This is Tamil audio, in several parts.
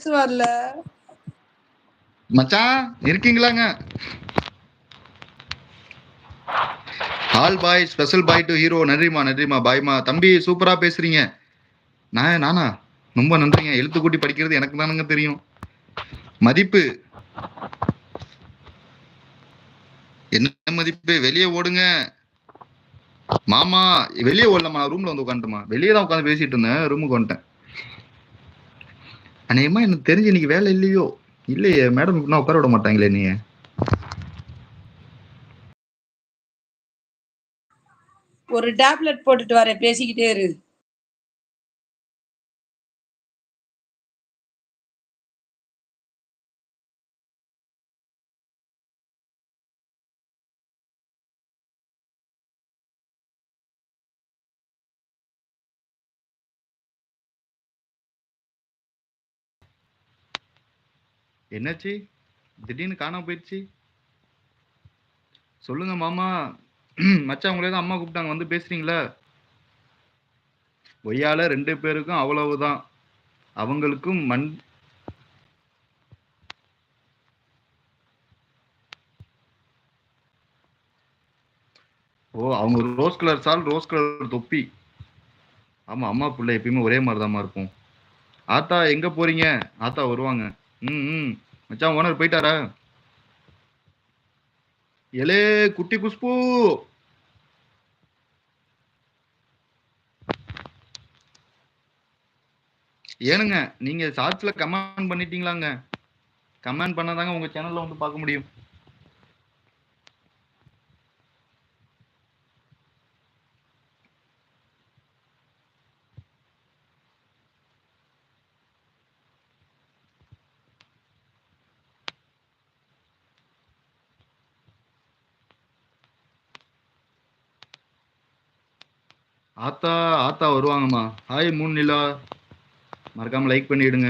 பேசுவார்ல. மச்சான் இருக்கீங்களாங்க? All bye special bye to hero. நன்றிமா பாய்மா. தம்பி சூப்பரா பேசுறீங்க. நானா ரொம்ப நன்றிங்க. எழுத்து கூட்டி படிக்கிறது எனக்கு தானுங்க தெரியும். மதிப்பு என்ன மதிப்பு? வெளியே ஓடுங்க மாமா. வெளியே ஓடலாமா? ரூம்ல வந்து உட்காந்துட்டுமா. வெளியே தான் உட்காந்து பேசிட்டு இருந்தேன், ரூமுக்கு வந்துட்டேன். அநேகமா எனக்கு தெரிஞ்சு இன்னைக்கு வேலை இல்லையோ? இல்லையே மேடம், இப்படின்னா உட்கார விட மாட்டாங்களே நீ. ஒரு டேப்லெட் போட்டுட்டு வரேன், பேசிக்கிட்டே இரு. என்னாச்சு திடீர்னு காணாம போயிடுச்சு? சொல்லுங்க மாமா. மச்சான் உங்களே தான் அம்மா கூப்பிட்டாங்க, வந்து பேசுறீங்களா? ஒய்யால 2 பேருக்கும் அவ்வளவுதான். அவங்களுக்கும் அவங்க ரோஸ் கலர் சால், ரோஸ் கலர் தொப்பி. ஆமா, அம்மா பிள்ளை எப்பயுமே ஒரே மாதிரிதாம்மா இருக்கும். ஆத்தா எங்க போறீங்க? ஆத்தா வருவாங்க. ம் மச்சான் ஓனர் போயிட்டாரா? எலே குட்டி குஷ்பு, ஏனுங்க நீங்க ஷார்ட்ஸ்ல கமெண்ட் பண்ணிட்டீங்களாங்க? கமெண்ட் பண்ணாதாங்க உங்க சேனல்ல வந்து பார்க்க முடியும். ஆத்தா ஆத்தா வருவாங்கம்மா. ஹாய் மூன் நிலா, மறக்காம லைக் பண்ணிடுங்க.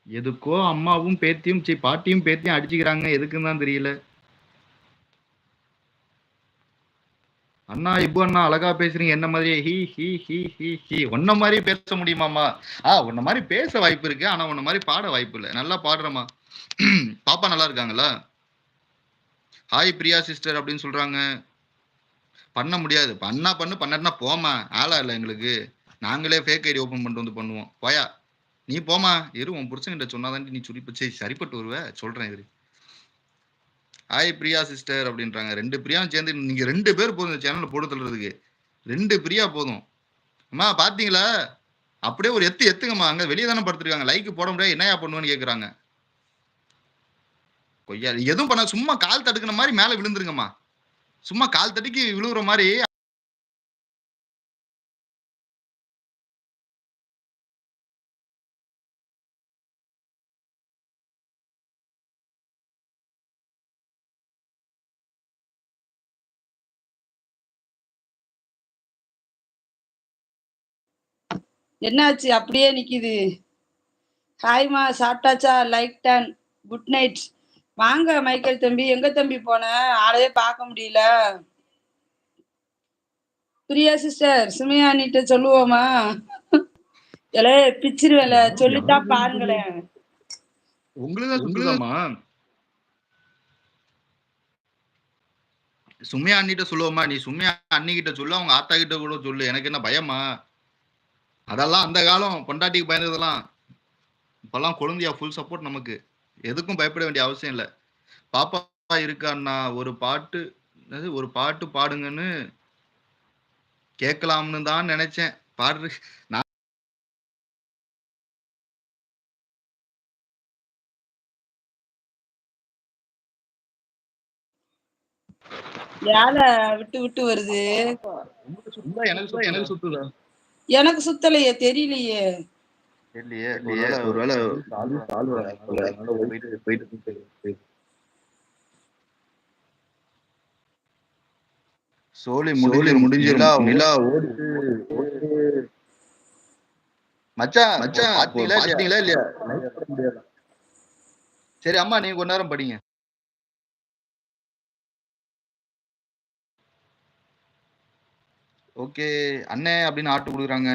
எதுக்கோ அம்மாவும் பேத்தியும் பாட்டியும் பேத்தியும் அடிச்சுக்கிறாங்க, எதுக்குன்னு தான் தெரியல. அண்ணா இப்பு அண்ணா அழகா பேசுறீங்க, என்ன மாதிரியே. He he he he he. உன்ன மாதிரி பேச முடியுமாமா? உன்ன மாதிரி பேச வாய்ப்பு இருக்கு, ஆனா உன்ன மாதிரி பாட வாய்ப்பு இல்லை. நல்லா பாடுறமா. பாப்பா நல்லா இருக்காங்களா? ஹாய் பிரியா சிஸ்டர் அப்படின்னு சொல்றாங்க. பண்ண முடியாது. பண்ணா போமா. ஆளா இல்லை எங்களுக்கு. நாங்களே ஃபேக் ஐடி ஓபன் பண்ணிட்டு வந்து பண்ணுவோம். போயா நீ போமா. இரு, உன் புருஷன்கிட்ட சொன்னாதான் நீ சுரிப்பு சரிப்பட்டு வருவ. சொல்றேன் இரு. ஹாய் பிரியா சிஸ்டர் அப்படின்றாங்க. 2 பிரியாவும் சேர்ந்து நீங்க 2 பேர் போதும் இந்த சேனல்ல போட்டு தள்ளுறதுக்கு. 2 பிரியா போதும். அம்மா பாத்தீங்களா? அப்படியே ஒரு எத்துங்கம்மா. அங்க வெளியே தானே படுத்துருக்காங்க. லைக் போட முடியாது, என்னையா பண்ணுவேன்னு கேக்குறாங்க. கொய்யா எதுவும் பண்ண, சும்மா கால் தடுக்கிற மாதிரி மேல விழுந்துருங்கம்மா. சும்மா கால் தடுக்கி விழுகுற மாதிரி. என்னாச்சு அப்படியே நிக்குது? ஹாய்மா, சாப்பிட்டாச்சா? Like done. Good night. வாங்க மைக்கேல் தம்பி. எங்க தம்பி போன? ஆளவே பார்க்க முடியல. பிரியா சிஸ்டர், சுமையா நீட்ட சொல்லுவோமா? எலே பிச்சிருவேல, சொல்லித்தான் பாருங்களேன். உங்களுக்கு சுத்துதாமா? சும்மையா அண்ணிட்ட சொல்லுவோமா? நீ சும்மையா அண்ணிக்கிட்ட சொல்லு, அவங்க ஆத்தா கிட்ட கூட சொல்லு. எனக்கு என்ன பயமா? அதெல்லாம் அந்த காலம் பொண்டாட்டிக்கு பயந்ததெல்லாம். இப்பெல்லாம் குழந்தையா ஃபுல் சப்போர்ட் நமக்கு. எதுக்கும் பயப்பட வேண்டிய அவசியம் இல்லை. பாப்பா இருக்கான்னா ஒரு பாட்டு பாடுங்கன்னு கேட்கலாம்னு தான் நினைச்சேன். பாடு. நான் யாரை விட்டு விட்டு வருது? எனக்கு சுத்துதா? எனக்கு சுத்தலையே, தெரியலையே. இல்லையே, ஒருவேளை சோலி முடிஞ்சிரும். நிலா ஓடுது. மச்சான் பாத்தீங்களா இல்லையா? சரி அம்மா, நீங்க கொஞ்ச நேரம் படிங்க. ஓகே அண்ணே அப்படின்னு ஆட்டு கொடுக்குறாங்க.